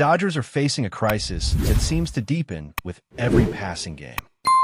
Dodgers are facing a crisis that seems to deepen with every passing game.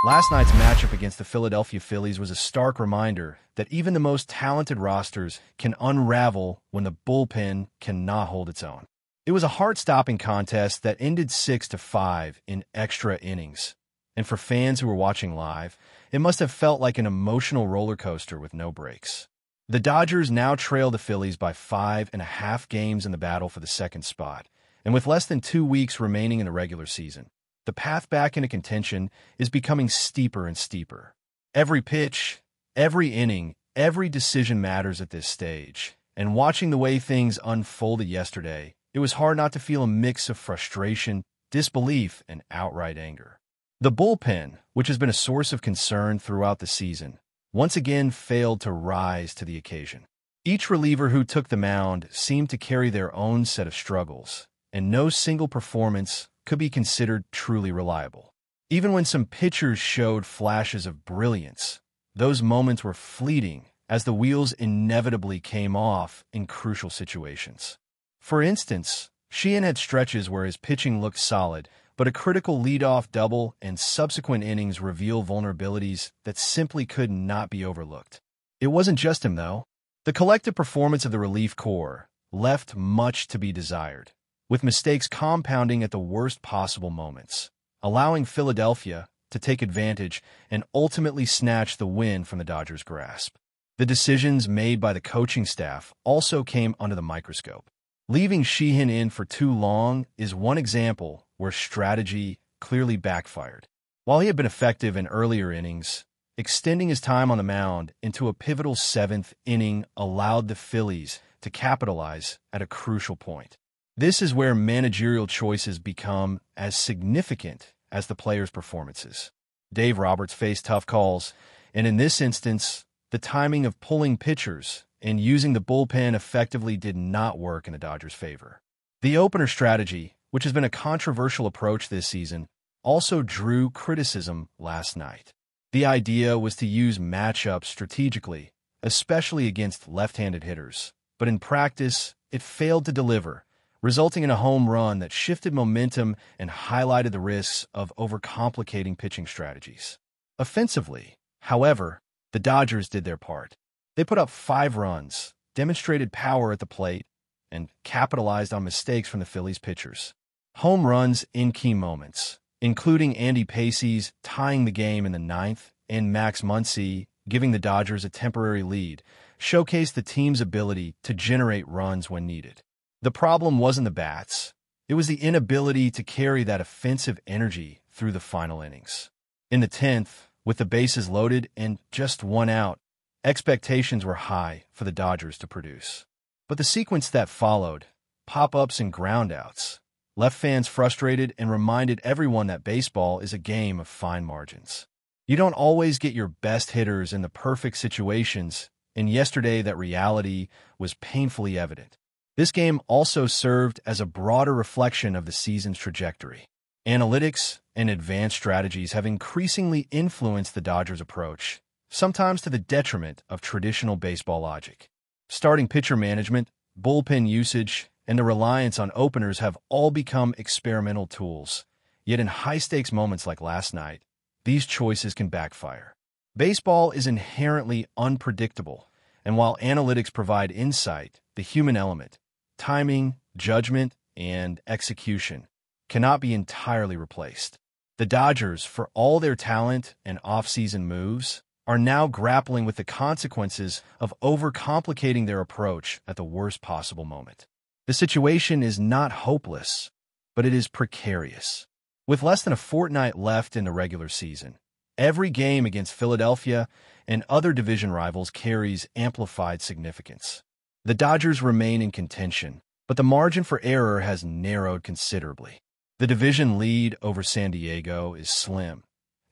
Last night's matchup against the Philadelphia Phillies was a stark reminder that even the most talented rosters can unravel when the bullpen cannot hold its own. It was a heart-stopping contest that ended 6-5 in extra innings. And for fans who were watching live, it must have felt like an emotional roller coaster with no breaks. The Dodgers now trail the Phillies by 5.5 games in the battle for the second spot, and with less than 2 weeks remaining in the regular season, the path back into contention is becoming steeper and steeper. Every pitch, every inning, every decision matters at this stage, and watching the way things unfolded yesterday, it was hard not to feel a mix of frustration, disbelief, and outright anger. The bullpen, which has been a source of concern throughout the season, once again failed to rise to the occasion. Each reliever who took the mound seemed to carry their own set of struggles, and no single performance could be considered truly reliable. Even when some pitchers showed flashes of brilliance, those moments were fleeting as the wheels inevitably came off in crucial situations. For instance, Sheehan had stretches where his pitching looked solid, but a critical leadoff double and subsequent innings reveal vulnerabilities that simply could not be overlooked. It wasn't just him, though. The collective performance of the relief corps left much to be desired, with mistakes compounding at the worst possible moments, allowing Philadelphia to take advantage and ultimately snatch the win from the Dodgers' grasp. The decisions made by the coaching staff also came under the microscope. Leaving Sheehan in for too long is one example where strategy clearly backfired. While he had been effective in earlier innings, extending his time on the mound into a pivotal seventh inning allowed the Phillies to capitalize at a crucial point. This is where managerial choices become as significant as the players' performances. Dave Roberts faced tough calls, and in this instance, the timing of pulling pitchers and using the bullpen effectively did not work in the Dodgers' favor. The opener strategy, which has been a controversial approach this season, also drew criticism last night. The idea was to use matchups strategically, especially against left-handed hitters, but in practice, it failed to deliver, resulting in a home run that shifted momentum and highlighted the risks of overcomplicating pitching strategies. Offensively, however, the Dodgers did their part. They put up 5 runs, demonstrated power at the plate, and capitalized on mistakes from the Phillies pitchers. Home runs in key moments, including Andy Pacey's tying the game in the 9th and Max Muncy giving the Dodgers a temporary lead, showcased the team's ability to generate runs when needed. The problem wasn't the bats. It was the inability to carry that offensive energy through the final innings. In the 10th, with the bases loaded and just 1 out, expectations were high for the Dodgers to produce. But the sequence that followed, pop-ups and groundouts, left fans frustrated and reminded everyone that baseball is a game of fine margins. You don't always get your best hitters in the perfect situations, and yesterday that reality was painfully evident. This game also served as a broader reflection of the season's trajectory. Analytics and advanced strategies have increasingly influenced the Dodgers' approach, sometimes to the detriment of traditional baseball logic. Starting pitcher management, bullpen usage, and the reliance on openers have all become experimental tools. Yet in high-stakes moments like last night, these choices can backfire. Baseball is inherently unpredictable, and while analytics provide insight, the human element, timing, judgment, and execution, cannot be entirely replaced. The Dodgers, for all their talent and off-season moves, are now grappling with the consequences of overcomplicating their approach at the worst possible moment. The situation is not hopeless, but it is precarious. With less than a fortnight left in the regular season, every game against Philadelphia and other division rivals carries amplified significance. The Dodgers remain in contention, but the margin for error has narrowed considerably. The division lead over San Diego is slim,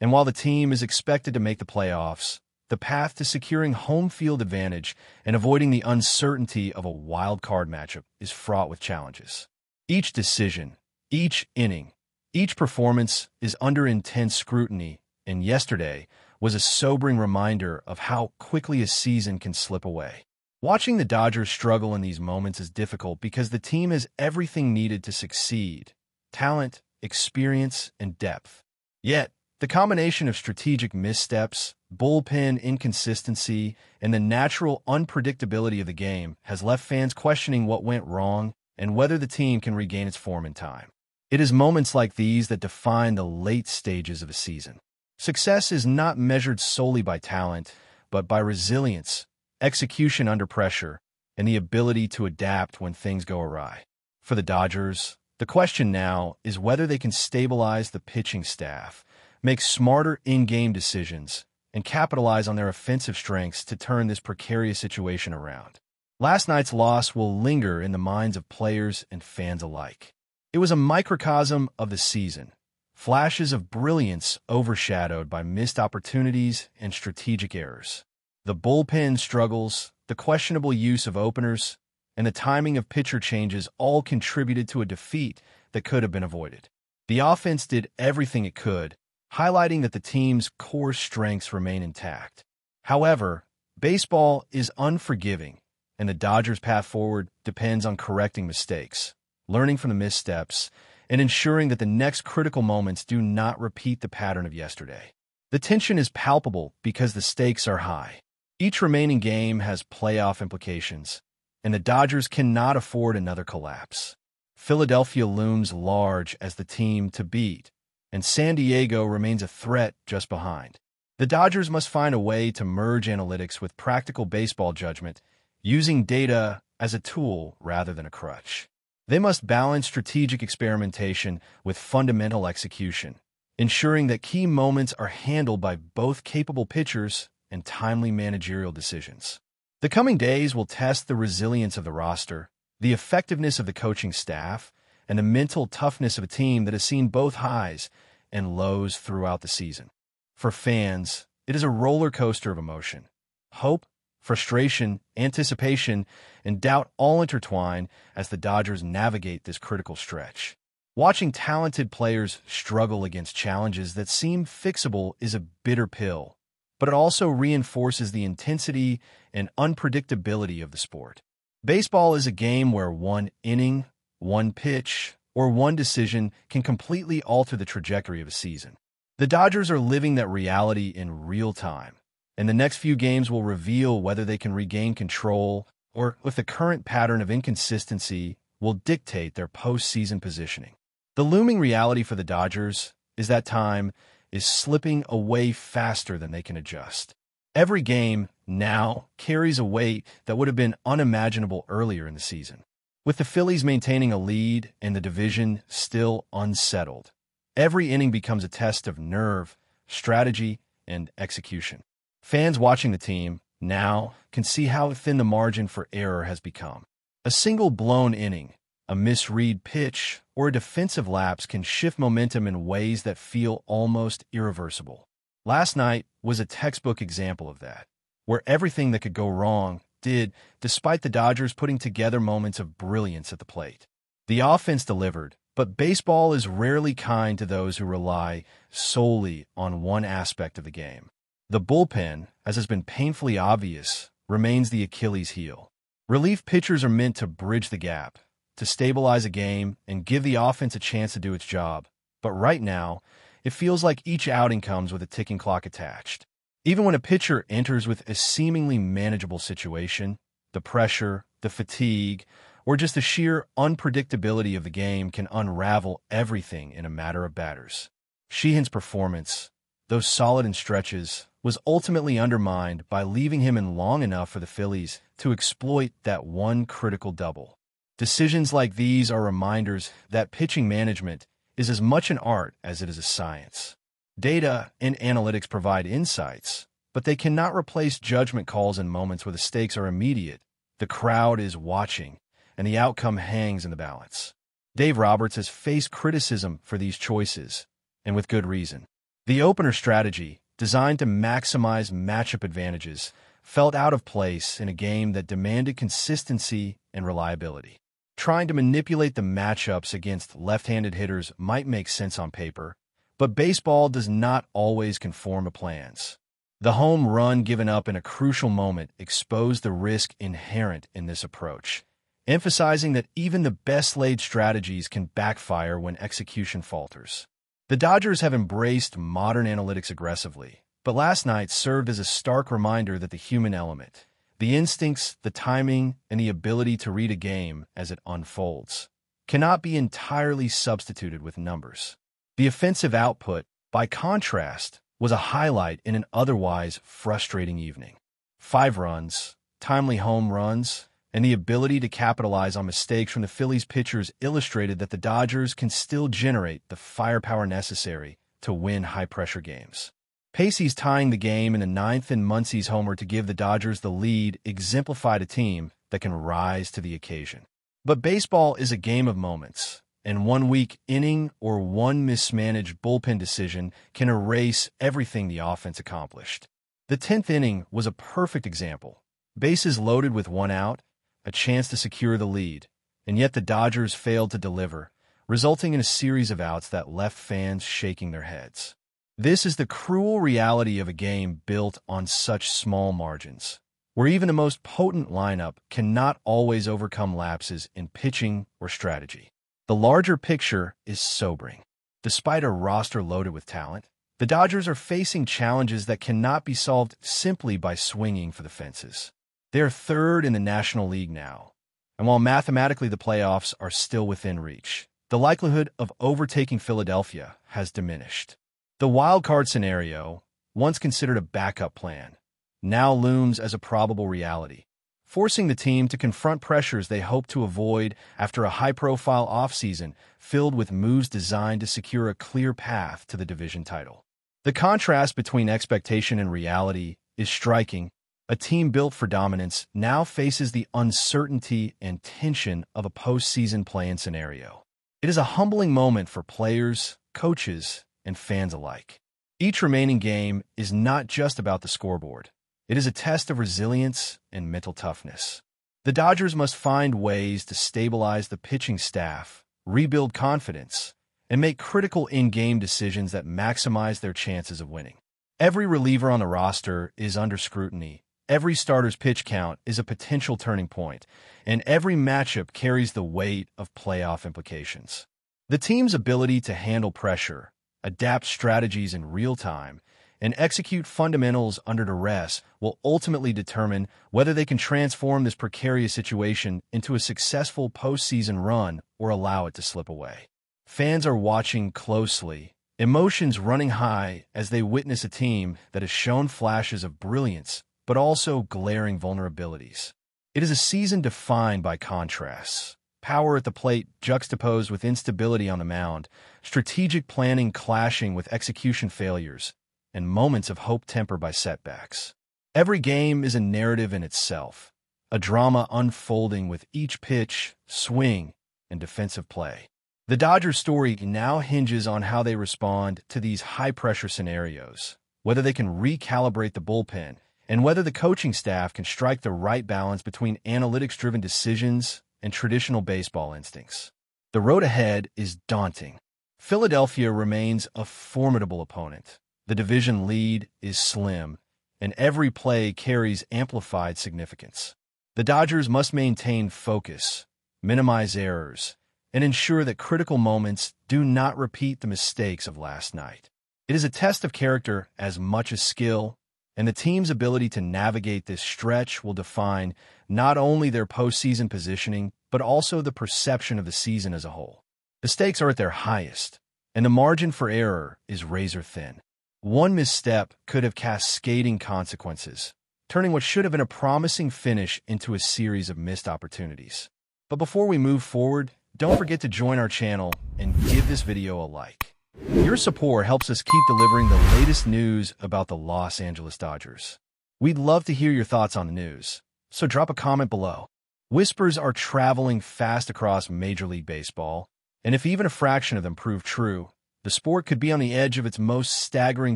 and while the team is expected to make the playoffs, the path to securing home field advantage and avoiding the uncertainty of a wild card matchup is fraught with challenges. Each decision, each inning, each performance is under intense scrutiny, and yesterday was a sobering reminder of how quickly a season can slip away. Watching the Dodgers struggle in these moments is difficult because the team has everything needed to succeed: talent, experience, and depth. Yet, the combination of strategic missteps, bullpen inconsistency, and the natural unpredictability of the game has left fans questioning what went wrong and whether the team can regain its form in time. It is moments like these that define the late stages of a season. Success is not measured solely by talent, but by resilience, execution under pressure, and the ability to adapt when things go awry. For the Dodgers, the question now is whether they can stabilize the pitching staff, make smarter in-game decisions, and capitalize on their offensive strengths to turn this precarious situation around. Last night's loss will linger in the minds of players and fans alike. It was a microcosm of the season, flashes of brilliance overshadowed by missed opportunities and strategic errors. The bullpen struggles, the questionable use of openers, and the timing of pitcher changes all contributed to a defeat that could have been avoided. The offense did everything it could, highlighting that the team's core strengths remain intact. However, baseball is unforgiving, and the Dodgers' path forward depends on correcting mistakes, learning from the missteps, and ensuring that the next critical moments do not repeat the pattern of yesterday. The tension is palpable because the stakes are high. Each remaining game has playoff implications, and the Dodgers cannot afford another collapse. Philadelphia looms large as the team to beat, and San Diego remains a threat just behind. The Dodgers must find a way to merge analytics with practical baseball judgment, using data as a tool rather than a crutch. They must balance strategic experimentation with fundamental execution, ensuring that key moments are handled by both capable pitchers and timely managerial decisions. The coming days will test the resilience of the roster, the effectiveness of the coaching staff, and the mental toughness of a team that has seen both highs and lows throughout the season. For fans, it is a roller coaster of emotion. Hope, frustration, anticipation, and doubt all intertwine as the Dodgers navigate this critical stretch. Watching talented players struggle against challenges that seem fixable is a bitter pill, but it also reinforces the intensity and unpredictability of the sport. Baseball is a game where one inning, one pitch, or one decision can completely alter the trajectory of a season. The Dodgers are living that reality in real time, and the next few games will reveal whether they can regain control or if the current pattern of inconsistency will dictate their postseason positioning. The looming reality for the Dodgers is that time is slipping away faster than they can adjust. Every game now carries a weight that would have been unimaginable earlier in the season. With the Phillies maintaining a lead and the division still unsettled, every inning becomes a test of nerve, strategy, and execution. Fans watching the team now can see how thin the margin for error has become. A single blown inning, a misread pitch, or a defensive lapse can shift momentum in ways that feel almost irreversible. Last night was a textbook example of that, where everything that could go wrong did, despite the Dodgers putting together moments of brilliance at the plate. The offense delivered, but baseball is rarely kind to those who rely solely on one aspect of the game. The bullpen, as has been painfully obvious, remains the Achilles heel. Relief pitchers are meant to bridge the gap, to stabilize a game and give the offense a chance to do its job. But right now, it feels like each outing comes with a ticking clock attached. Even when a pitcher enters with a seemingly manageable situation, the pressure, the fatigue, or just the sheer unpredictability of the game can unravel everything in a matter of batters. Sheehan's performance, though solid in stretches, was ultimately undermined by leaving him in long enough for the Phillies to exploit that one critical double. Decisions like these are reminders that pitching management is as much an art as it is a science. Data and analytics provide insights, but they cannot replace judgment calls in moments where the stakes are immediate, the crowd is watching, and the outcome hangs in the balance. Dave Roberts has faced criticism for these choices, and with good reason. The opener strategy, designed to maximize matchup advantages, felt out of place in a game that demanded consistency and reliability. Trying to manipulate the matchups against left-handed hitters might make sense on paper, but baseball does not always conform to plans. The home run given up in a crucial moment exposed the risk inherent in this approach, emphasizing that even the best-laid strategies can backfire when execution falters. The Dodgers have embraced modern analytics aggressively, but last night served as a stark reminder that the human element, the instincts, the timing, and the ability to read a game as it unfolds, cannot be entirely substituted with numbers. The offensive output, by contrast, was a highlight in an otherwise frustrating evening. 5 runs, timely home runs, and the ability to capitalize on mistakes from the Phillies pitchers illustrated that the Dodgers can still generate the firepower necessary to win high-pressure games. Pacey's tying the game in the 9th and Muncy's homer to give the Dodgers the lead exemplified a team that can rise to the occasion. But baseball is a game of moments, and one weak inning or one mismanaged bullpen decision can erase everything the offense accomplished. The 10th inning was a perfect example. Bases loaded with 1 out, a chance to secure the lead, and yet the Dodgers failed to deliver, resulting in a series of outs that left fans shaking their heads. This is the cruel reality of a game built on such small margins, where even the most potent lineup cannot always overcome lapses in pitching or strategy. The larger picture is sobering. Despite a roster loaded with talent, the Dodgers are facing challenges that cannot be solved simply by swinging for the fences. They are 3rd in the National League now, and while mathematically the playoffs are still within reach, the likelihood of overtaking Philadelphia has diminished. The wild-card scenario, once considered a backup plan, now looms as a probable reality, forcing the team to confront pressures they hope to avoid after a high-profile offseason filled with moves designed to secure a clear path to the division title. The contrast between expectation and reality is striking. A team built for dominance now faces the uncertainty and tension of a postseason play-in scenario. It is a humbling moment for players, coaches, and fans alike. Each remaining game is not just about the scoreboard. It is a test of resilience and mental toughness. The Dodgers must find ways to stabilize the pitching staff, rebuild confidence, and make critical in-game decisions that maximize their chances of winning. Every reliever on the roster is under scrutiny. Every starter's pitch count is a potential turning point, and every matchup carries the weight of playoff implications. The team's ability to handle pressure, adapt strategies in real time, and execute fundamentals under duress will ultimately determine whether they can transform this precarious situation into a successful postseason run or allow it to slip away. Fans are watching closely, emotions running high as they witness a team that has shown flashes of brilliance but also glaring vulnerabilities. It is a season defined by contrasts. Power at the plate juxtaposed with instability on the mound, strategic planning clashing with execution failures, and moments of hope tempered by setbacks. Every game is a narrative in itself, a drama unfolding with each pitch, swing, and defensive play. The Dodgers' story now hinges on how they respond to these high-pressure scenarios, whether they can recalibrate the bullpen, and whether the coaching staff can strike the right balance between analytics-driven decisions and traditional baseball instincts. The road ahead is daunting. Philadelphia remains a formidable opponent. The division lead is slim, and every play carries amplified significance. The Dodgers must maintain focus, minimize errors, and ensure that critical moments do not repeat the mistakes of last night. It is a test of character as much as skill, and the team's ability to navigate this stretch will define not only their postseason positioning, but also the perception of the season as a whole. The stakes are at their highest, and the margin for error is razor-thin. One misstep could have cascading consequences, turning what should have been a promising finish into a series of missed opportunities. But before we move forward, don't forget to join our channel and give this video a like. Your support helps us keep delivering the latest news about the Los Angeles Dodgers. We'd love to hear your thoughts on the news, so drop a comment below. Whispers are traveling fast across Major League Baseball, and if even a fraction of them prove true, the sport could be on the edge of its most staggering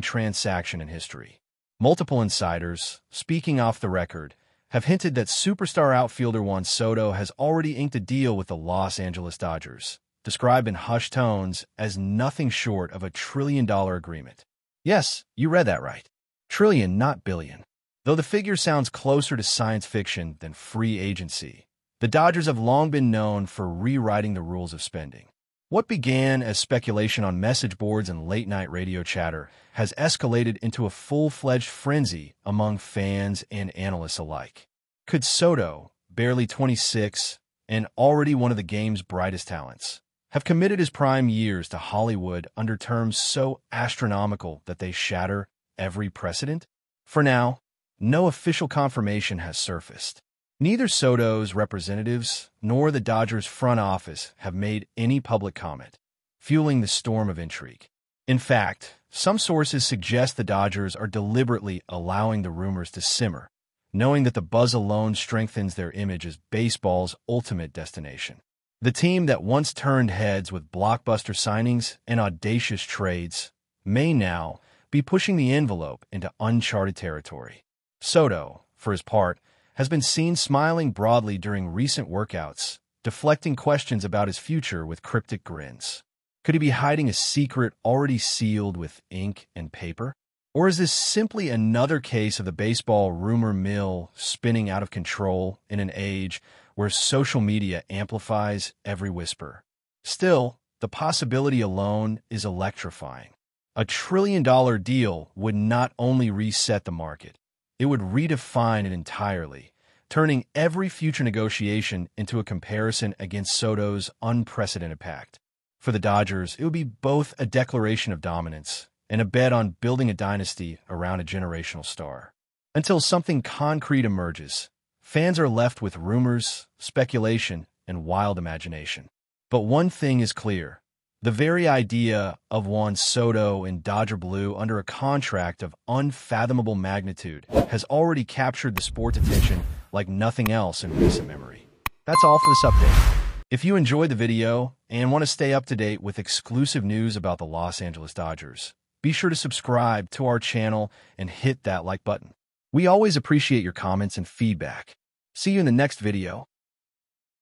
transaction in history. Multiple insiders, speaking off the record, have hinted that superstar outfielder Juan SOTO has already inked a deal with the Los Angeles Dodgers, described in hushed tones as nothing short of $1 trillion agreement. Yes, you read that right. Trillion, not billion. Though the figure sounds closer to science fiction than free agency, the Dodgers have long been known for rewriting the rules of spending. What began as speculation on message boards and late-night radio chatter has escalated into a full-fledged frenzy among fans and analysts alike. Could SOTO, barely 26 and already one of the game's brightest talents, have committed his prime years to Hollywood under terms so astronomical that they shatter every precedent? For now, no official confirmation has surfaced. Neither SOTO's representatives nor the Dodgers front office have made any public comment, fueling the storm of intrigue. In fact, some sources suggest the Dodgers are deliberately allowing the rumors to simmer, knowing that the buzz alone strengthens their image as baseball's ultimate destination. The team that once turned heads with blockbuster signings and audacious trades may now be pushing the envelope into uncharted territory. SOTO, for his part, has been seen smiling broadly during recent workouts, deflecting questions about his future with cryptic grins. Could he be hiding a secret already sealed with ink and paper? Or is this simply another case of the baseball rumor mill spinning out of control in an age where social media amplifies every whisper? Still, the possibility alone is electrifying. A $1 trillion deal would not only reset the market, it would redefine it entirely, turning every future negotiation into a comparison against SOTO's unprecedented pact. For the Dodgers, it would be both a declaration of dominance and a bet on building a dynasty around a generational star. Until something concrete emerges, fans are left with rumors, speculation, and wild imagination. But one thing is clear. The very idea of Juan Soto in Dodger blue under a contract of unfathomable magnitude has already captured the sport's attention like nothing else in recent memory. That's all for this update. If you enjoyed the video and want to stay up to date with exclusive news about the Los Angeles Dodgers, be sure to subscribe to our channel and hit that like button. We always appreciate your comments and feedback. See you in the next video.